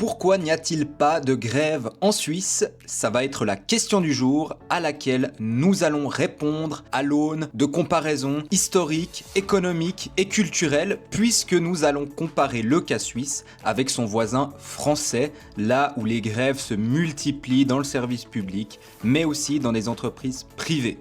Pourquoi n'y a-t-il pas de grève en Suisse? Ça va être la question du jour à laquelle nous allons répondre à l'aune de comparaisons historiques, économiques et culturelles, puisque nous allons comparer le cas suisse avec son voisin français, là où les grèves se multiplient dans le service public, mais aussi dans les entreprises privées.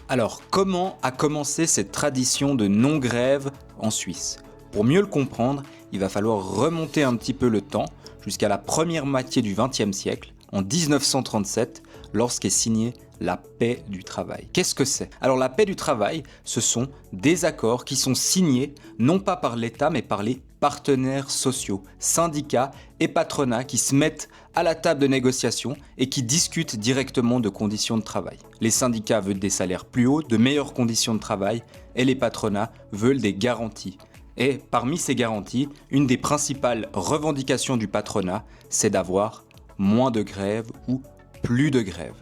Alors, comment a commencé cette tradition de non-grève en Suisse? Pour mieux le comprendre, il va falloir remonter un petit peu le temps, jusqu'à la première moitié du XXe siècle, en 1937, lorsqu'est signée la paix du travail. Qu'est-ce que c'est? Alors la paix du travail, ce sont des accords qui sont signés non pas par l'État mais par les partenaires sociaux, syndicats et patronats qui se mettent à la table de négociation et qui discutent directement de conditions de travail. Les syndicats veulent des salaires plus hauts, de meilleures conditions de travail et les patronats veulent des garanties. Et parmi ces garanties, une des principales revendications du patronat, c'est d'avoir moins de grèves ou plus de grèves.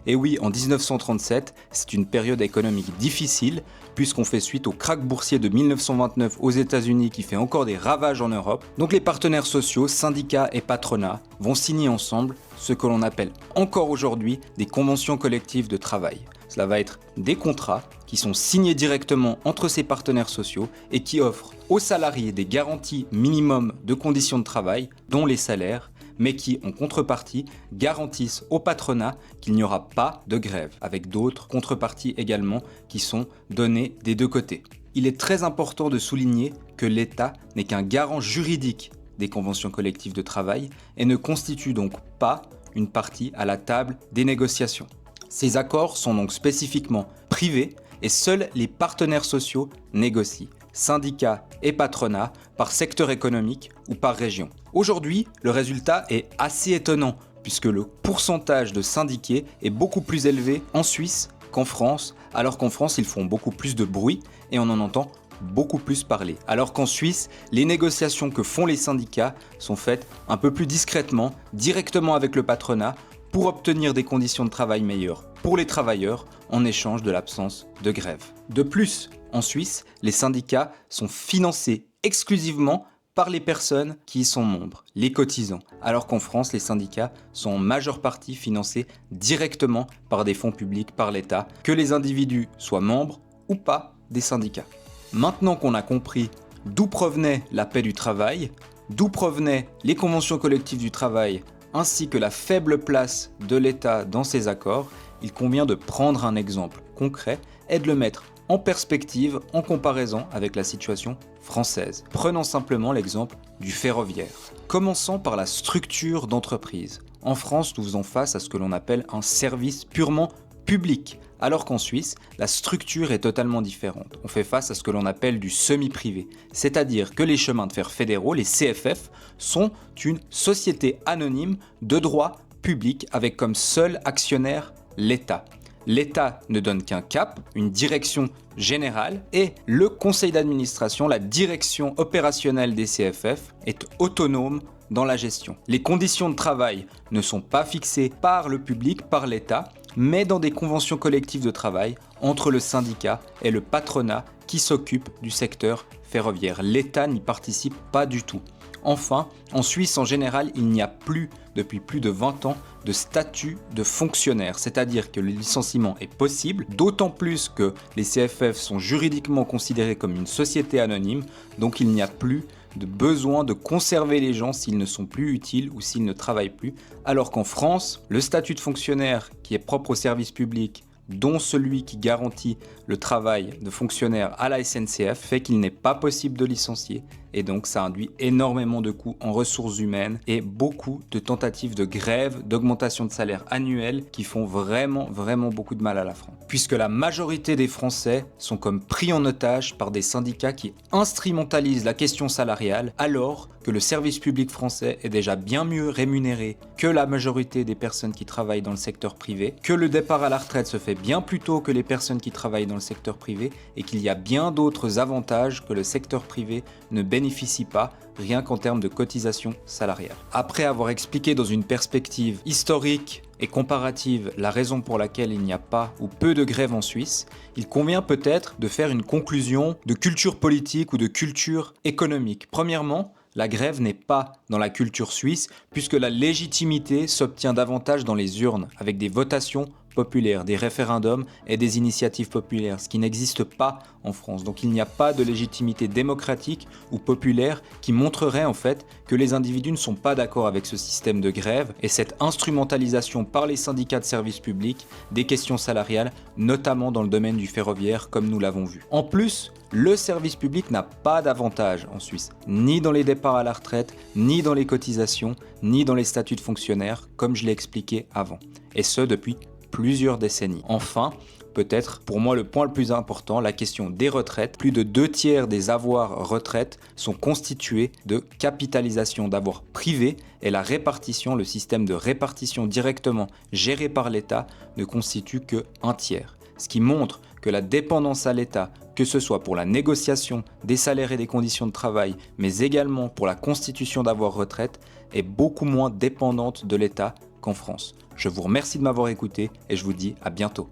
Et oui, en 1937, c'est une période économique difficile, puisqu'on fait suite au krach boursier de 1929 aux États-Unis qui fait encore des ravages en Europe. Donc les partenaires sociaux, syndicats et patronats vont signer ensemble ce que l'on appelle encore aujourd'hui des conventions collectives de travail. Cela va être des contrats qui sont signés directement entre ces partenaires sociaux et qui offrent aux salariés des garanties minimum de conditions de travail, dont les salaires, mais qui, en contrepartie, garantissent au patronat qu'il n'y aura pas de grève, avec d'autres contreparties également qui sont données des deux côtés. Il est très important de souligner que l'État n'est qu'un garant juridique des conventions collectives de travail et ne constitue donc pas une partie à la table des négociations. Ces accords sont donc spécifiquement privés et seuls les partenaires sociaux négocient, syndicats et patronats, par secteur économique ou par région. Aujourd'hui, le résultat est assez étonnant puisque le pourcentage de syndiqués est beaucoup plus élevé en Suisse qu'en France, alors qu'en France ils font beaucoup plus de bruit et on en entend beaucoup plus parler. Alors qu'en Suisse, les négociations que font les syndicats sont faites un peu plus discrètement, directement avec le patronat, pour obtenir des conditions de travail meilleures pour les travailleurs en échange de l'absence de grève. De plus, en Suisse, les syndicats sont financés exclusivement par les personnes qui y sont membres, les cotisants, alors qu'en France, les syndicats sont en majeure partie financés directement par des fonds publics, par l'État, que les individus soient membres ou pas des syndicats. Maintenant qu'on a compris d'où provenait la paix du travail, d'où provenaient les conventions collectives du travail, ainsi que la faible place de l'État dans ces accords, il convient de prendre un exemple concret et de le mettre en perspective en comparaison avec la situation française. Prenons simplement l'exemple du ferroviaire. Commençons par la structure d'entreprise. En France, nous faisons face à ce que l'on appelle un service purement public, alors qu'en Suisse, la structure est totalement différente. On fait face à ce que l'on appelle du semi-privé, c'est-à-dire que les chemins de fer fédéraux, les CFF, sont une société anonyme de droit public avec comme seul actionnaire l'État. L'État ne donne qu'un cap, une direction générale, et le conseil d'administration, la direction opérationnelle des CFF, est autonome dans la gestion. Les conditions de travail ne sont pas fixées par le public, par l'État, mais dans des conventions collectives de travail entre le syndicat et le patronat qui s'occupe du secteur ferroviaire. L'État n'y participe pas du tout. Enfin, en Suisse en général, il n'y a plus, depuis plus de 20 ans, de statut de fonctionnaire, c'est-à-dire que le licenciement est possible, d'autant plus que les CFF sont juridiquement considérés comme une société anonyme, donc il n'y a plus de besoin de conserver les gens s'ils ne sont plus utiles ou s'ils ne travaillent plus, alors qu'en France, le statut de fonctionnaire qui est propre au service public, dont celui qui garantit le travail de fonctionnaire à la SNCF, fait qu'il n'est pas possible de licencier et donc ça induit énormément de coûts en ressources humaines et beaucoup de tentatives de grève, d'augmentation de salaire annuelle qui font vraiment beaucoup de mal à la France. Puisque la majorité des Français sont comme pris en otage par des syndicats qui instrumentalisent la question salariale alors que le service public français est déjà bien mieux rémunéré que la majorité des personnes qui travaillent dans le secteur privé, que le départ à la retraite se fait bien plus tôt que les personnes qui travaillent dans le secteur privé et qu'il y a bien d'autres avantages que le secteur privé ne bénéficie pas rien qu'en termes de cotisation salariale. Après avoir expliqué dans une perspective historique et comparative la raison pour laquelle il n'y a pas ou peu de grèves en Suisse, il convient peut-être de faire une conclusion de culture politique ou de culture économique. Premièrement, la grève n'est pas dans la culture suisse, puisque la légitimité s'obtient davantage dans les urnes, avec des votations populaires, des référendums et des initiatives populaires, ce qui n'existe pas en France. Donc il n'y a pas de légitimité démocratique ou populaire qui montrerait en fait que les individus ne sont pas d'accord avec ce système de grève et cette instrumentalisation par les syndicats de services publics des questions salariales, notamment dans le domaine du ferroviaire comme nous l'avons vu. En plus, le service public n'a pas d'avantage en Suisse, ni dans les départs à la retraite, ni dans les cotisations, ni dans les statuts de fonctionnaires, comme je l'ai expliqué avant. Et ce depuis plusieurs décennies. Enfin, peut-être pour moi le point le plus important, la question des retraites. Plus de 2/3 des avoirs retraite sont constitués de capitalisation d'avoirs privés et la répartition, le système de répartition directement géré par l'État ne constitue que 1/3. Ce qui montre que la dépendance à l'État, que ce soit pour la négociation des salaires et des conditions de travail, mais également pour la constitution d'avoirs retraite, est beaucoup moins dépendante de l'État qu'en France. Je vous remercie de m'avoir écouté et je vous dis à bientôt.